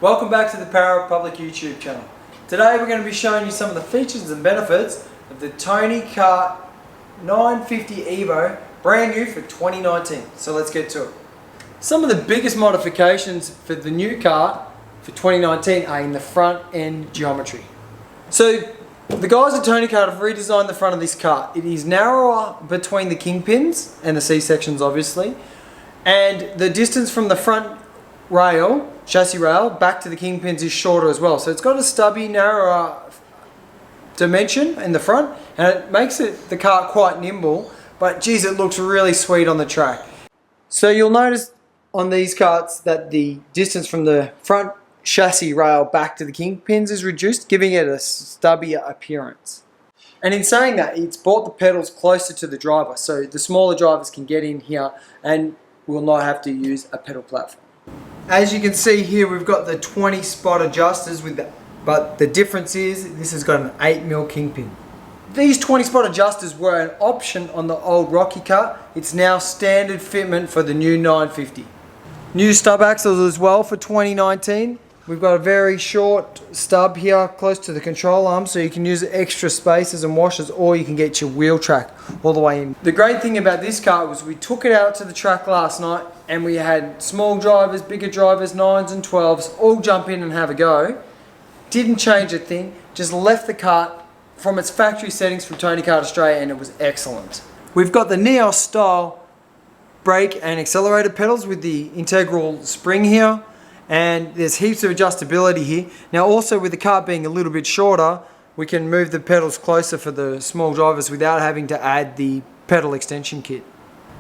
Welcome back to the Power Public YouTube channel. Today we're going to be showing you some of the features and benefits of the Tony Kart 950 Evo, brand new for 2019. So let's get to it. Some of the biggest modifications for the new kart for 2019 are in the front end geometry. So the guys at Tony Kart have redesigned the front of this kart. It is narrower between the kingpins and the C-sections obviously, and the distance from the front rail, chassis rail, back to the kingpins is shorter as well. So it's got a stubby, narrower dimension in the front, and it makes the kart quite nimble, but geez, it looks really sweet on the track. So you'll notice on these karts that the distance from the front chassis rail back to the kingpins is reduced, giving it a stubbier appearance. And in saying that, it's brought the pedals closer to the driver, so the smaller drivers can get in here and will not have to use a pedal platform. As you can see here, we've got the 20 spot adjusters but the difference is this has got an 8mm kingpin. These 20 spot adjusters were an option on the old Rocky kart. It's now standard fitment for the new 950. New stub axles as well for 2019. We've got a very short stub here close to the control arm, so you can use extra spacers and washers, or you can get your wheel track all the way in. The great thing about this kart was we took it out to the track last night and we had small drivers, bigger drivers, 9s and 12s all jump in and have a go. Didn't change a thing, just left the kart from its factory settings from Tony Kart Australia, and it was excellent. We've got the Neos style brake and accelerator pedals with the integral spring here, and there's heaps of adjustability here. Now also with the kart being a little bit shorter, we can move the pedals closer for the small drivers without having to add the pedal extension kit.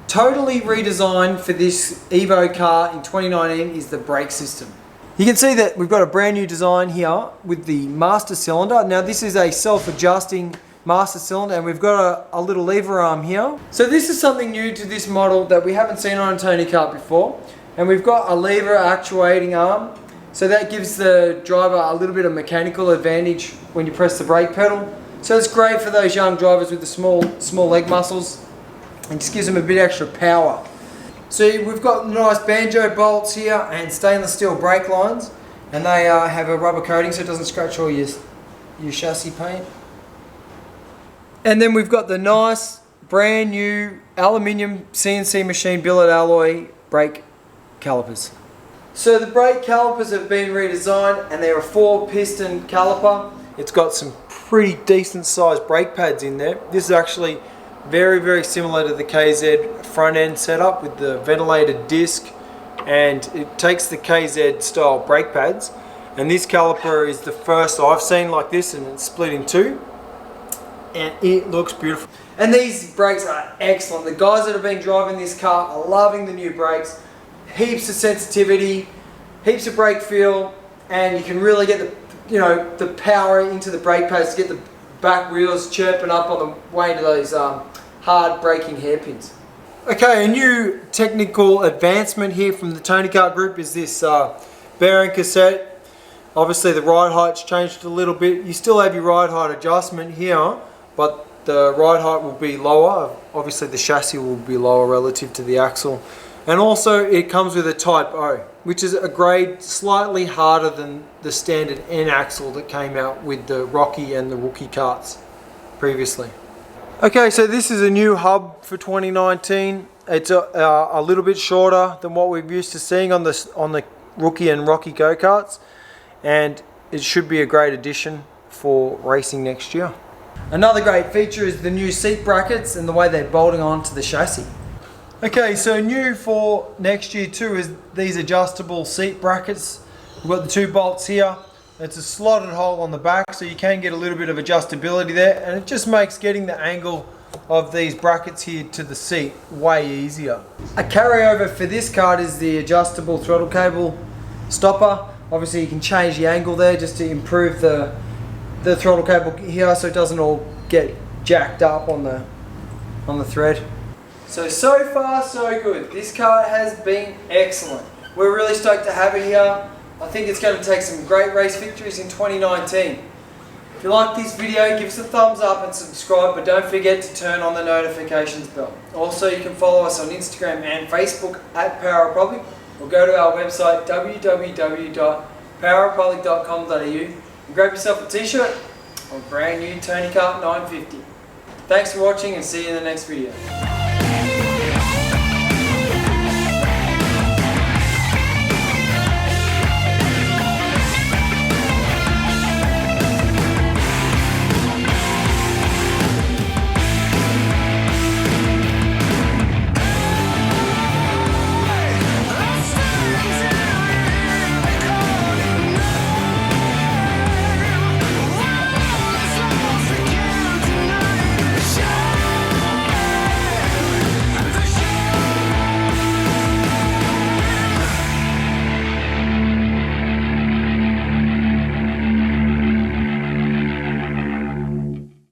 Totally redesigned for this Evo car in 2019 is the brake system. You can see that we've got a brand new design here with the master cylinder. Now this is a self-adjusting master cylinder, and we've got a little lever arm here. So this is something new to this model that we haven't seen on a Tony Kart before. And we've got a lever actuating arm, so that gives the driver a little bit of mechanical advantage when you press the brake pedal. So it's great for those young drivers with the small leg muscles, and just gives them a bit extra power. So we've got nice banjo bolts here and stainless steel brake lines, and they have a rubber coating so it doesn't scratch all your chassis paint. And then we've got the nice brand new aluminium CNC machine billet alloy brake calipers. So the brake calipers have been redesigned, and they're a 4-piston caliper. It's got some pretty decent sized brake pads in there. This is actually very similar to the KZ front end setup with the ventilated disc, and it takes the KZ style brake pads, and this caliper is the first I've seen like this, and it's split in two, and it looks beautiful. And these brakes are excellent. The guys that have been driving this car are loving the new brakes. Heaps of sensitivity, heaps of brake feel, and you can really get the power into the brake pads to get the back wheels chirping up on the way to those hard braking hairpins. Okay, a new technical advancement here from the Tony Kart group is this bearing cassette. Obviously the ride height's changed a little bit. You still have your ride height adjustment here, but the ride height will be lower. Obviously the chassis will be lower relative to the axle. And also it comes with a Type O, which is a grade slightly harder than the standard N axle that came out with the Rocky and the Rookie karts previously. Okay, so this is a new hub for 2019. It's a little bit shorter than what we're used to seeing on the Rookie and Rocky go-karts, and it should be a great addition for racing next year. Another great feature is the new seat brackets and the way they're bolting onto the chassis. Okay, so new for next year too is these adjustable seat brackets. We've got the 2 bolts here. It's a slotted hole on the back, so you can get a little bit of adjustability there, and it just makes getting the angle of these brackets here to the seat way easier. A carryover for this kart is the adjustable throttle cable stopper. Obviously you can change the angle there just to improve the throttle cable here so it doesn't all get jacked up on the thread. So far so good. This kart has been excellent. We're really stoked to have it here. I think it's going to take some great race victories in 2019. If you like this video, give us a thumbs up and subscribe, but don't forget to turn on the notifications bell. Also, you can follow us on Instagram and Facebook at Power Republic, or go to our website www powerpublic.com.au and grab yourself a t-shirt or a brand new Tony Kart 950. Thanks for watching and see you in the next video.